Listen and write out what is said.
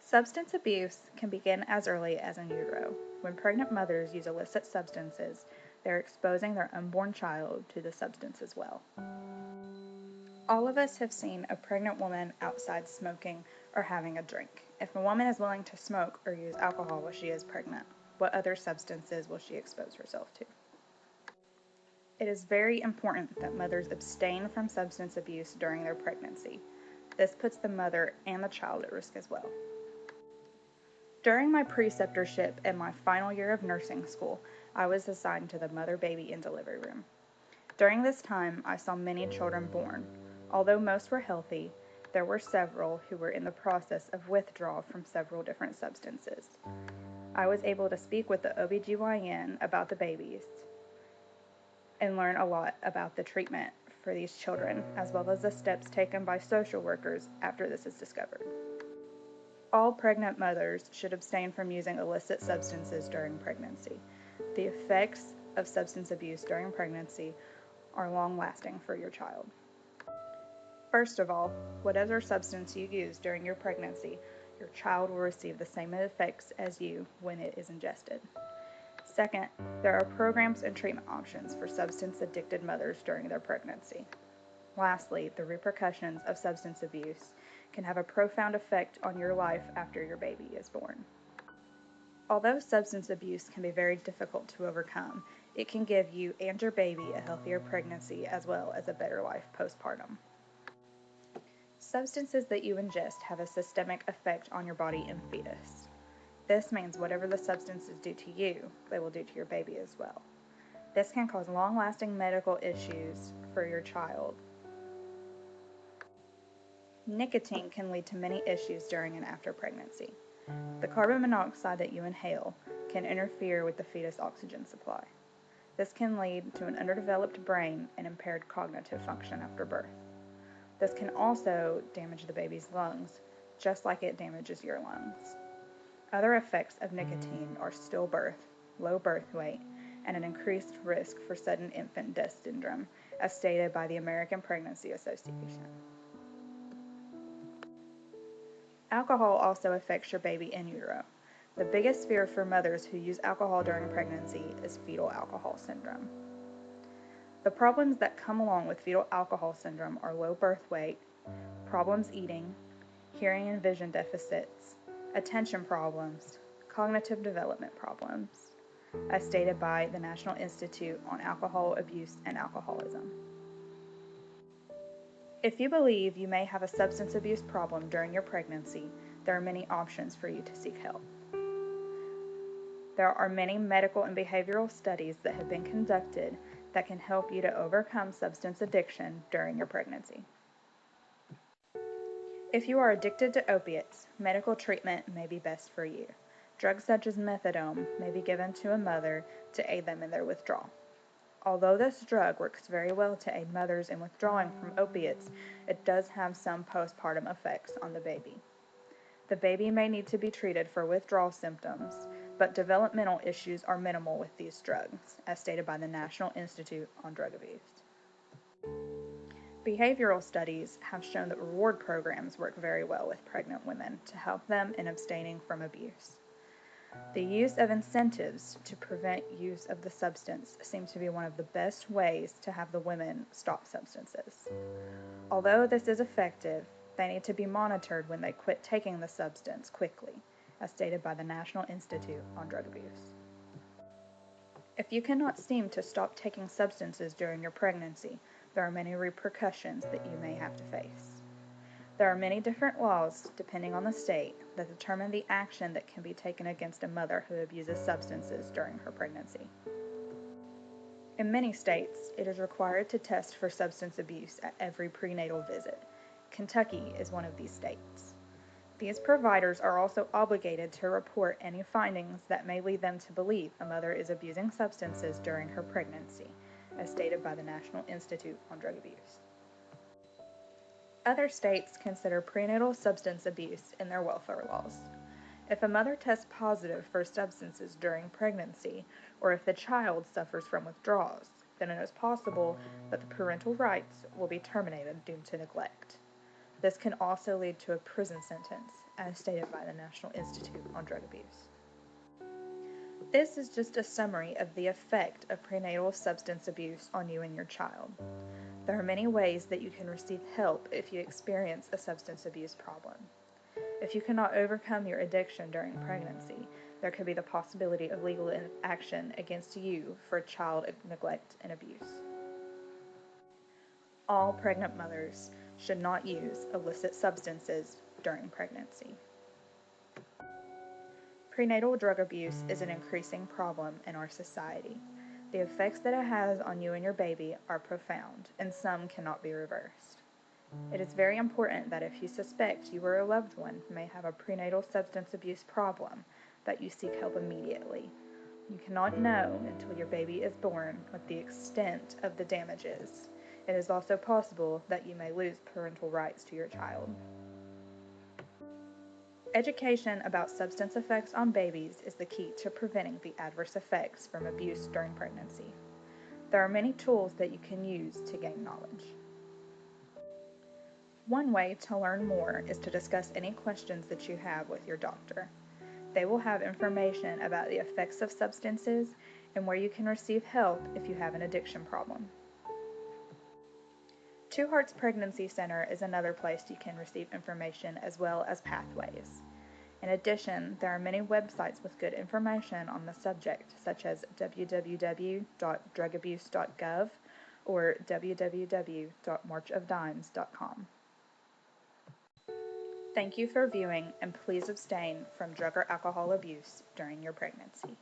Substance abuse can begin as early as in utero. When pregnant mothers use illicit substances, they're exposing their unborn child to the substance as well. All of us have seen a pregnant woman outside smoking or having a drink. If a woman is willing to smoke or use alcohol while she is pregnant, what other substances will she expose herself to? It is very important that mothers abstain from substance abuse during their pregnancy. This puts the mother and the child at risk as well. During my preceptorship and my final year of nursing school, I was assigned to the mother, baby, and delivery room. During this time, I saw many children born. Although most were healthy, there were several who were in the process of withdrawal from several different substances. I was able to speak with the OBGYN about the babies and learn a lot about the treatment for these children, as well as the steps taken by social workers after this is discovered. All pregnant mothers should abstain from using illicit substances during pregnancy. The effects of substance abuse during pregnancy are long-lasting for your child. First of all, whatever substance you use during your pregnancy, your child will receive the same effects as you when it is ingested. Second, there are programs and treatment options for substance-addicted mothers during their pregnancy. Lastly, the repercussions of substance abuse can have a profound effect on your life after your baby is born. Although substance abuse can be very difficult to overcome, it can give you and your baby a healthier pregnancy as well as a better life postpartum. Substances that you ingest have a systemic effect on your body and fetus. This means whatever the substances do to you, they will do to your baby as well. This can cause long-lasting medical issues for your child. Nicotine can lead to many issues during and after pregnancy. The carbon monoxide that you inhale can interfere with the fetus oxygen supply. This can lead to an underdeveloped brain and impaired cognitive function after birth. This can also damage the baby's lungs, just like it damages your lungs. Other effects of nicotine are stillbirth, low birth weight, and an increased risk for sudden infant death syndrome, as stated by the American Pregnancy Association. Alcohol also affects your baby in utero. The biggest fear for mothers who use alcohol during pregnancy is fetal alcohol syndrome. The problems that come along with fetal alcohol syndrome are low birth weight, problems eating, hearing and vision deficits, attention problems, cognitive development problems, as stated by the National Institute on Alcohol Abuse and Alcoholism. If you believe you may have a substance abuse problem during your pregnancy, there are many options for you to seek help. There are many medical and behavioral studies that have been conducted that can help you to overcome substance addiction during your pregnancy. If you are addicted to opiates, medical treatment may be best for you. Drugs such as methadone may be given to a mother to aid them in their withdrawal. Although this drug works very well to aid mothers in withdrawing from opiates, it does have some postpartum effects on the baby. The baby may need to be treated for withdrawal symptoms, but developmental issues are minimal with these drugs, as stated by the National Institute on Drug Abuse. Behavioral studies have shown that reward programs work very well with pregnant women to help them in abstaining from abuse. The use of incentives to prevent use of the substance seems to be one of the best ways to have the women stop substances. Although this is effective, they need to be monitored when they quit taking the substance quickly, as stated by the National Institute on Drug Abuse. If you cannot seem to stop taking substances during your pregnancy, there are many repercussions that you may have to face. There are many different laws, depending on the state, that determine the action that can be taken against a mother who abuses substances during her pregnancy. In many states, it is required to test for substance abuse at every prenatal visit. Kentucky is one of these states. These providers are also obligated to report any findings that may lead them to believe a mother is abusing substances during her pregnancy, as stated by the National Institute on Drug Abuse. Other states consider prenatal substance abuse in their welfare laws. If a mother tests positive for substances during pregnancy, or if the child suffers from withdrawals, then it is possible that the parental rights will be terminated due to neglect. This can also lead to a prison sentence, as stated by the National Institute on Drug Abuse. This is just a summary of the effect of prenatal substance abuse on you and your child. There are many ways that you can receive help if you experience a substance abuse problem. If you cannot overcome your addiction during pregnancy, there could be the possibility of legal action against you for child neglect and abuse. All pregnant mothers should not use illicit substances during pregnancy. Prenatal drug abuse is an increasing problem in our society. The effects that it has on you and your baby are profound, and some cannot be reversed. It is very important that if you suspect you or a loved one may have a prenatal substance abuse problem, that you seek help immediately. You cannot know until your baby is born what the extent of the damage is. It is also possible that you may lose parental rights to your child. Education about substance effects on babies is the key to preventing the adverse effects from abuse during pregnancy. There are many tools that you can use to gain knowledge. One way to learn more is to discuss any questions that you have with your doctor. They will have information about the effects of substances and where you can receive help if you have an addiction problem. Two Hearts Pregnancy Center is another place you can receive information as well as pathways. In addition, there are many websites with good information on the subject, such as www.drugabuse.gov or www.marchofdimes.com. Thank you for viewing, and please abstain from drug or alcohol abuse during your pregnancy.